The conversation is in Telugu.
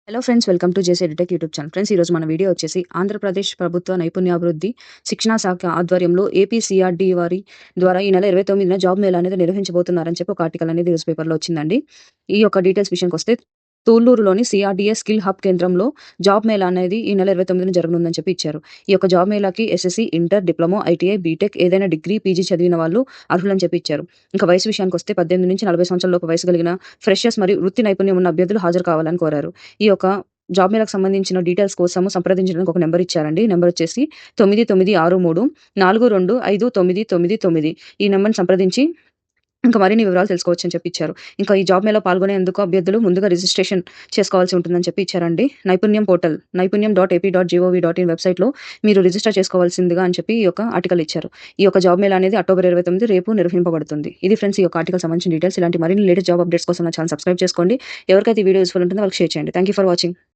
Hello friends, welcome to JC edutech YouTube channel. Friends, ఈరోజు మన వీడియో వచ్చేసి ఆంధ్రప్రదేశ్ ప్రభుత్వ నైపుణ్యాభివృద్ధి శిక్షణా శాఖ ఆధ్వర్యంలో ఏపీసీఆర్డీ వారి ద్వారా ఈ నెల 29న జాబ్ మేళా అనేది నిర్వహించబోతున్నారని చెప్పి ఒక ఆర్టికల్ అనేది న్యూస్ పేపర్లో వచ్చిందండి. ఈ యొక్క డీటెయిల్స్ విషయానికి వస్తే తూళ్లూరులోని సిఆర్డీఏ స్కిల్ హబ్ కేంద్రంలో జాబ్ మేళా అనేది ఈ నెల 29న జరగనుందని చెప్పి ఇచ్చారు. ఈ యొక్క జాబ్ మేళాకి SSC, inter, diploma, ITI, BTech, ఏదైనా డిగ్రీ, పీజీ చదివిన వాళ్ళు అర్హులని చెప్పి ఇచ్చారు. ఇంకా వయసు విషయానికి వస్తే 18 నుంచి 40 సంవత్సరాల లోపు వయసు కలిగిన ఫ్రెషర్స్ మరియు వృత్తి నైపుణ్యం ఉన్న అభ్యర్థులు హాజరు కావాలని కోరారు. ఈ యొక్క జాబ్ మేళాకు సంబంధించిన డీటెయిల్స్ కోసము సంప్రదించడానికి ఒక నెంబర్ ఇచ్చారండి. నెంబర్ వచ్చేసి 9963 425999. ఈ నెంబర్ని సంప్రదించి ఇంకా మరిన్ని వివరాలు తెలుసుకోవచ్చు అని చెప్పి ఇచ్చారు. ఇంకా ఈ జాబ్ మేళా పాల్గొనేందుకు అభ్యర్థులు ముందుగా రిజిస్ట్రేషన్ చేసుకోవాల్సి ఉంటుందని చెప్పి ఇచ్చారండి. నైపుణ్యం పోర్టల్ naipunyam.ap.gov.in వెబ్సైట్లో మీరు రిజిస్టర్ చేసుకోవాల్సిందిగా అని చెప్పి ఈ యొక్క ఆర్టికల్ ఇచ్చారు. ఈ యొక్క జాబ్ మేళా అనేది అక్టోబర్ 29 రేపు నిర్వహింపబడుతుంది. ఇది ఫ్రెండ్స్, ఈ యొక్క ఆర్టికల్ సంబంధించిన డీటెయిల్స్. ఇలాంటి మరిన్ని లేటెస్ట్ జాబ్ అప్డేట్స్ కోసం నా ఛానల్ సబ్స్క్రైబ్ చేసుకోండి. ఎవరికైతే ఈ వీడియో యూస్ఫుల్ ఉంటుందో వాళ్ళకి షేర్ చేయండి. Thank you for watching.